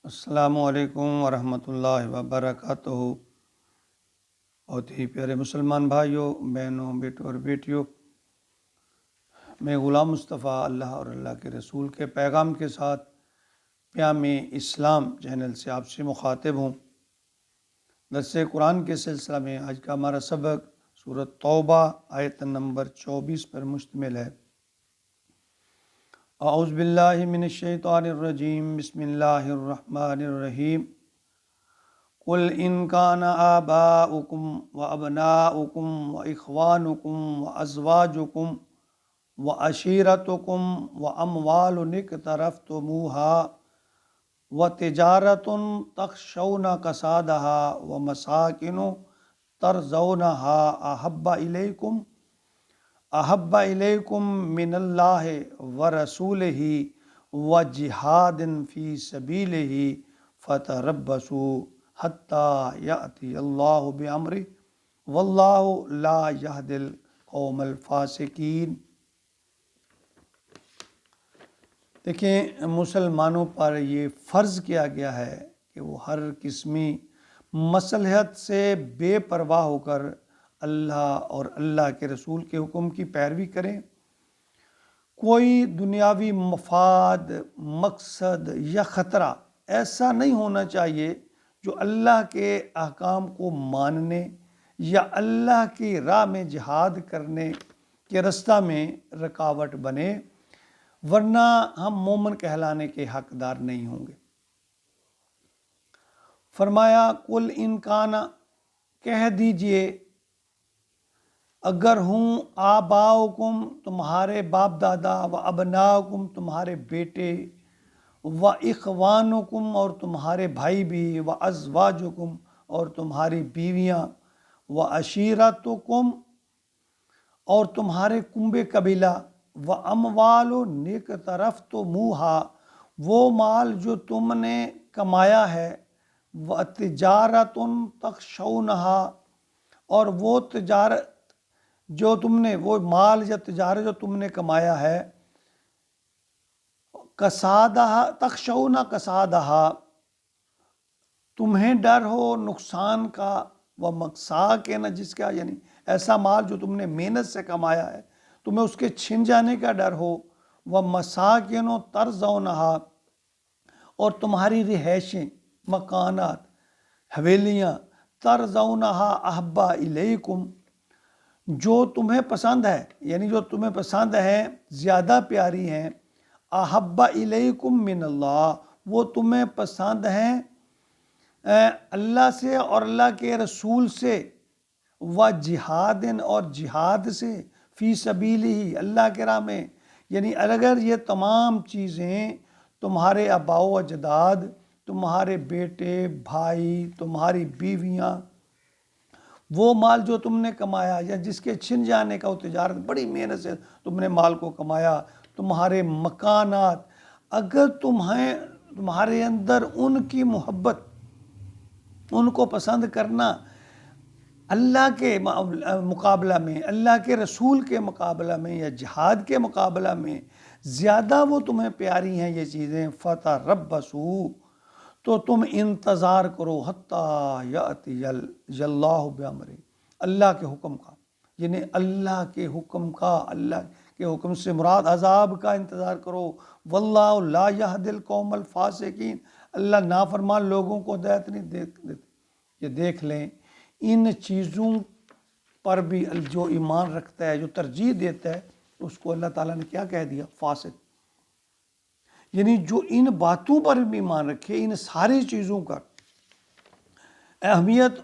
السلام علیکم ورحمۃ اللہ وبرکاتہ۔ بہت ہی پیارے مسلمان بھائیوں، بہنوں، بیٹوں اور بیٹیوں، میں غلام مصطفیٰ اللہ اور اللہ کے رسول کے پیغام کے ساتھ پیام اسلام چینل سے آپ سے مخاطب ہوں۔ درس قرآن کے سلسلہ میں آج کا ہمارا سبق سورۃ توبہ آیت نمبر 24 پر مشتمل ہے۔ اعوذ باللہ من الشیطان الرجیم، بسم اللہ الرحمن الرحیم۔ قل ان کان آباؤکم وابناؤکم واخوانکم وازواجکم وعشیرتکم واموال اقترفتموها وتجارۃ تخشون کسادها ومساکن ترضونها احب الیکم من اللہ ورسولہ وجہاد فی سبیلہ فتربصوا حتی یأتی اللہ بامرہ واللہ لا یہدی القوم الفاسقین۔ دیکھیں، مسلمانوں پر یہ فرض کیا گیا ہے کہ وہ ہر قسمی مصلحت سے بے پرواہ ہو کر اللہ اور اللہ کے رسول کے حکم کی پیروی کریں۔ کوئی دنیاوی مفاد، مقصد یا خطرہ ایسا نہیں ہونا چاہیے جو اللہ کے احکام کو ماننے یا اللہ کی راہ میں جہاد کرنے کے رستہ میں رکاوٹ بنے، ورنہ ہم مومن کہلانے کے حقدار نہیں ہوں گے۔ فرمایا قل ان کانا، کہہ دیجئے اگر ہوں، آباؤکم تمہارے باپ دادا، و ابناؤکم تمہارے بیٹے، و اخوانکم اور تمہارے بھائی بھی، و ازواجکم اور تمہاری بیویاں، و عشیرتکم اور تمہارے کنبے قبیلہ، و اموال اقترفتموہا وہ مال جو تم نے کمایا ہے، و تجارت تخشونہا اور وہ تجارت جو تم نے، وہ مال یا تجارت جو تم نے کمایا ہے، کسادہ تخشون کسادہ تمہیں ڈر ہو نقصان کا، و مساکن جس کا یعنی ایسا مال جو تم نے محنت سے کمایا ہے تمہیں اس کے چھن جانے کا ڈر ہو، و مساکن ترضونہا اور تمہاری رہائشیں، مکانات، حویلیاں، ترضونہا احب الیکم جو تمہیں پسند ہے، یعنی جو تمہیں پسند ہیں، زیادہ پیاری ہیں، احب الیکم من اللہ وہ تمہیں پسند ہیں اللہ سے اور اللہ کے رسول سے، و جہاد اور جہاد سے، فی سبیلہ اللہ کے راہ میں۔ یعنی اگر یہ تمام چیزیں تمہارے آباء و اجداد، تمہارے بیٹے، بھائی، تمہاری بیویاں، وہ مال جو تم نے کمایا یا جس کے چھن جانے کا وہ تجارت، بڑی محنت سے تم نے مال کو کمایا، تمہارے مکانات، اگر تمہارے اندر ان کی محبت، ان کو پسند کرنا اللہ کے مقابلہ میں، اللہ کے رسول کے مقابلہ میں یا جہاد کے مقابلہ میں زیادہ وہ تمہیں پیاری ہیں یہ چیزیں، فتربصوا تو تم انتظار کرو، حتی یأتی اللہ بامرہ اللہ کے حکم کا، یعنی اللہ کے حکم کا، اللہ کے حکم سے مراد عذاب کا انتظار کرو۔ واللہ لا یہدی القوم الفاسقین اللہ نافرمان لوگوں کو ہدایت نہیں دیتے۔ یہ دیکھ لیں، ان چیزوں پر بھی جو ایمان رکھتا ہے، جو ترجیح دیتا ہے، اس کو اللہ تعالیٰ نے کیا کہہ دیا؟ فاسق۔ یعنی جو ان باتوں پر بھی ایمان رکھے، ان ساری چیزوں کا اہمیت،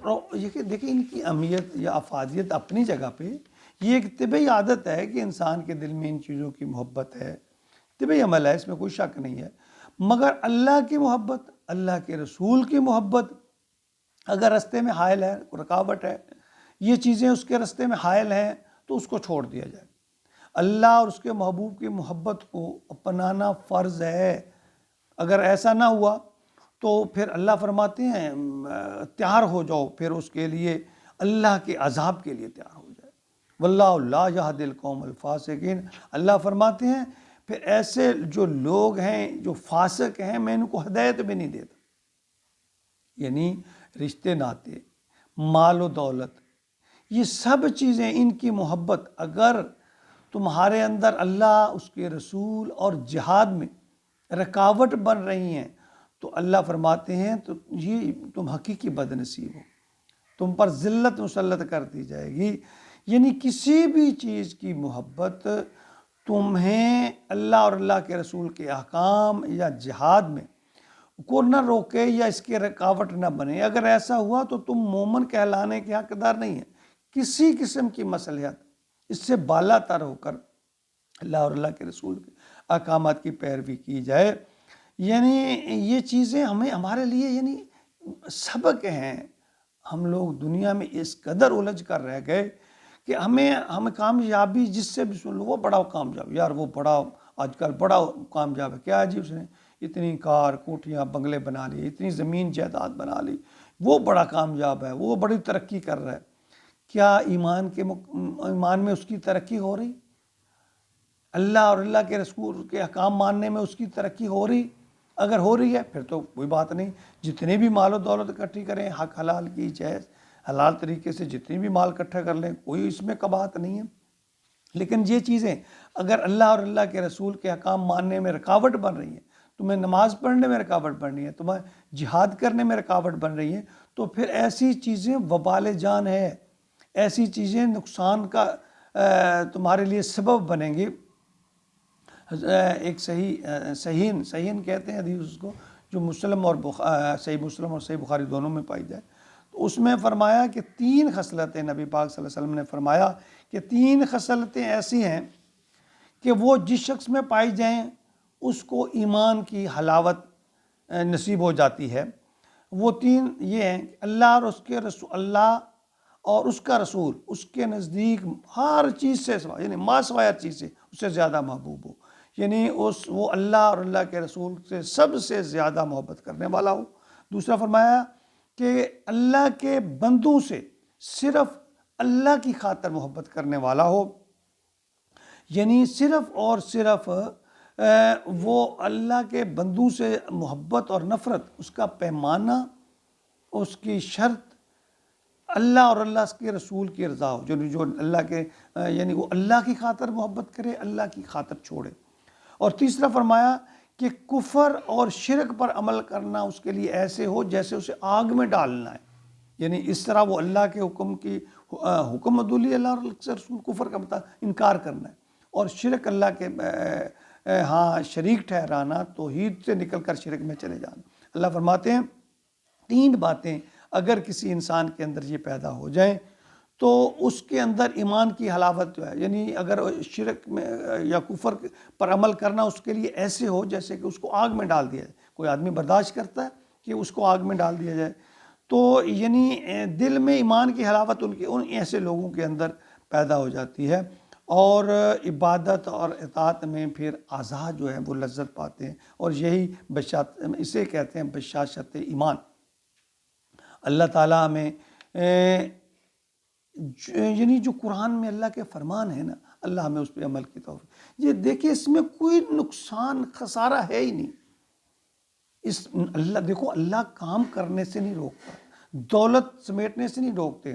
دیکھیں ان کی اہمیت یا افادیت اپنی جگہ پہ، یہ ایک طبعی عادت ہے کہ انسان کے دل میں ان چیزوں کی محبت ہے، طبعی عمل ہے، اس میں کوئی شک نہیں ہے۔ مگر اللہ کی محبت، اللہ کے رسول کی محبت اگر رستے میں حائل ہے، رکاوٹ ہے، یہ چیزیں اس کے رستے میں حائل ہیں، تو اس کو چھوڑ دیا جائے۔ اللہ اور اس کے محبوب کی محبت کو اپنانا فرض ہے۔ اگر ایسا نہ ہوا تو پھر اللہ فرماتے ہیں تیار ہو جاؤ، پھر اس کے لیے اللہ کے عذاب کے لیے تیار ہو جائے۔ واللہ لا یہدی القوم الفاسقین اللہ فرماتے ہیں پھر ایسے جو لوگ ہیں جو فاسق ہیں، میں ان کو ہدایت بھی نہیں دیتا۔ یعنی رشتے ناتے، مال و دولت، یہ سب چیزیں، ان کی محبت اگر تمہارے اندر اللہ، اس کے رسول اور جہاد میں رکاوٹ بن رہی ہیں تو اللہ فرماتے ہیں تو یہ تم حقیقی بد نصیب ہو، تم پر ذلت مسلط کر دی جائے گی۔ یعنی کسی بھی چیز کی محبت تمہیں اللہ اور اللہ کے رسول کے احکام یا جہاد میں کو نہ روکے یا اس کے رکاوٹ نہ بنے۔ اگر ایسا ہوا تو تم مومن کہلانے کے حقدار نہیں ہیں۔ کسی قسم کی مصلحت اس سے بالا تر ہو کر اللہ اور اللہ کے رسول کے احکامات کی پیروی کی جائے۔ یعنی یہ چیزیں ہمارے لیے یعنی سبق ہیں۔ ہم لوگ دنیا میں اس قدر الجھ کر رہ گئے کہ ہمیں کامیابی جس سے بھی سن لو وہ بڑا کامیاب، یار وہ بڑا آج کل بڑا کامیاب ہے، کیا جی اس نے اتنی کار کوٹیاں بنگلے بنا لی، اتنی زمین جائیداد بنا لی، وہ بڑا کامیاب ہے، وہ بڑی ترقی کر رہا ہے۔ کیا ایمان میں اس کی ترقی ہو رہی؟ اللہ اور اللہ کے رسول کے احکام ماننے میں اس کی ترقی ہو رہی؟ اگر ہو رہی ہے پھر تو کوئی بات نہیں، جتنے بھی مال و دولت اکٹھی کریں، حق حلال کی جائز حلال طریقے سے جتنی بھی مال اکٹھا کر لیں، کوئی اس میں قباحت نہیں ہے۔ لیکن یہ چیزیں اگر اللہ اور اللہ کے رسول کے احکام ماننے میں رکاوٹ بن رہی ہیں، تمہیں نماز پڑھنے میں رکاوٹ بن رہی ہے، تمہیں جہاد کرنے میں رکاوٹ بن رہی ہے، تو پھر ایسی چیزیں وبال جان ہے، ایسی چیزیں نقصان کا تمہارے لیے سبب بنیں گی۔ ایک صحیح کہتے ہیں حدیث اس کو، جو مسلم اور صحیح مسلم اور صحیح بخاری دونوں میں پائی جائے، تو اس میں فرمایا کہ 3 خصلتیں، نبی پاک صلی اللہ علیہ وسلم نے فرمایا کہ 3 خصلتیں ایسی ہیں کہ وہ جس شخص میں پائی جائیں اس کو ایمان کی حلاوت نصیب ہو جاتی ہے۔ وہ 3 یہ ہیں کہ اللہ اور اس کے رسول، اللہ اور اس کا رسول اس کے نزدیک ہر چیز سے یعنی ما سوائے چیز سے اس سے زیادہ محبوب ہو، یعنی وہ اللہ اور اللہ کے رسول سے سب سے زیادہ محبت کرنے والا ہو۔ دوسرا فرمایا کہ اللہ کے بندوں سے صرف اللہ کی خاطر محبت کرنے والا ہو، یعنی صرف اور صرف وہ اللہ کے بندوں سے محبت اور نفرت، اس کا پیمانہ، اس کی شرط اللہ اور اللہ کے رسول کی رضا ہو، جو اللہ کے یعنی وہ اللہ کی خاطر محبت کرے، اللہ کی خاطر چھوڑے۔ اور تیسرا فرمایا کہ کفر اور شرک پر عمل کرنا اس کے لیے ایسے ہو جیسے اسے آگ میں ڈالنا ہے، یعنی اس طرح وہ اللہ کے حکم کی حکم عدولی اللہ اور اللہ کے رسول کفر کا انکار کرنا ہے، اور شرک اللہ کے شریک ٹھہرانا، توحید سے نکل کر شرک میں چلے جانا۔ اللہ فرماتے ہیں 3 باتیں اگر کسی انسان کے اندر یہ پیدا ہو جائیں تو اس کے اندر ایمان کی حلاوت جو ہے، یعنی اگر شرک میں یا کفر پر عمل کرنا اس کے لیے ایسے ہو جیسے کہ اس کو آگ میں ڈال دیا جائے۔ کوئی آدمی برداشت کرتا ہے کہ اس کو آگ میں ڈال دیا جائے، تو یعنی دل میں ایمان کی حلاوت ان ایسے لوگوں کے اندر پیدا ہو جاتی ہے، اور عبادت اور اطاعت میں پھر اعضاء جو ہیں وہ لذت پاتے ہیں، اور یہی اسے کہتے ہیں بشاشت ایمان۔ اللہ تعالیٰ ہمیں یعنی جو قرآن میں اللہ کے فرمان ہے نا، اللہ ہمیں اس پہ عمل کی توفیق۔ یہ دیکھیں اس میں کوئی نقصان خسارہ ہے ہی نہیں۔ اللہ دیکھو، اللہ کام کرنے سے نہیں روکتا، دولت سمیٹنے سے نہیں روکتے،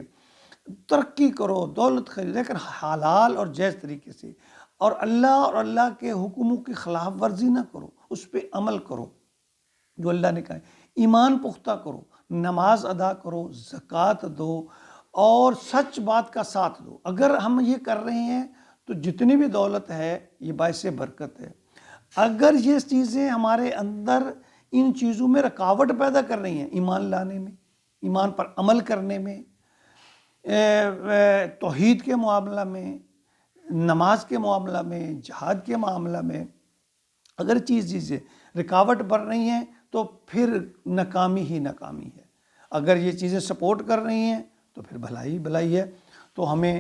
ترقی کرو، دولت خرید، لیکن حلال اور جائز طریقے سے، اور اللہ اور اللہ کے حکموں کی خلاف ورزی نہ کرو، اس پہ عمل کرو جو اللہ نے کہا ہے، ایمان پختہ کرو، نماز ادا کرو، زکوٰۃ دو، اور سچ بات کا ساتھ دو۔ اگر ہم یہ کر رہے ہیں تو جتنی بھی دولت ہے یہ باعث برکت ہے۔ اگر یہ چیزیں ہمارے اندر ان چیزوں میں رکاوٹ پیدا کر رہی ہیں، ایمان لانے میں، ایمان پر عمل کرنے میں، توحید کے معاملہ میں، نماز کے معاملہ میں، جہاد کے معاملہ میں، اگر چیزیں رکاوٹ بن رہی ہیں تو پھر ناکامی ہی ناکامی ہے۔ اگر یہ چیزیں سپورٹ کر رہی ہیں تو پھر بھلائی ہے۔ تو ہمیں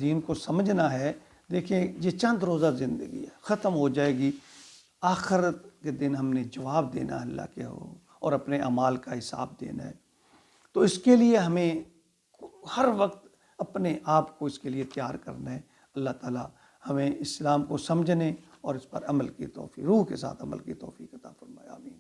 دین کو سمجھنا ہے۔ دیکھیں، یہ چند روزہ زندگی ہے، ختم ہو جائے گی، آخرت کے دن ہم نے جواب دینا ہے اللہ کے اور اپنے اعمال کا حساب دینا ہے۔ تو اس کے لیے ہمیں ہر وقت اپنے آپ کو اس کے لیے تیار کرنا ہے۔ اللہ تعالیٰ ہمیں اسلام کو سمجھنے اور اس پر عمل کی توفیق، روح کے ساتھ عمل کی توفیق عطا فرمائے، آمین۔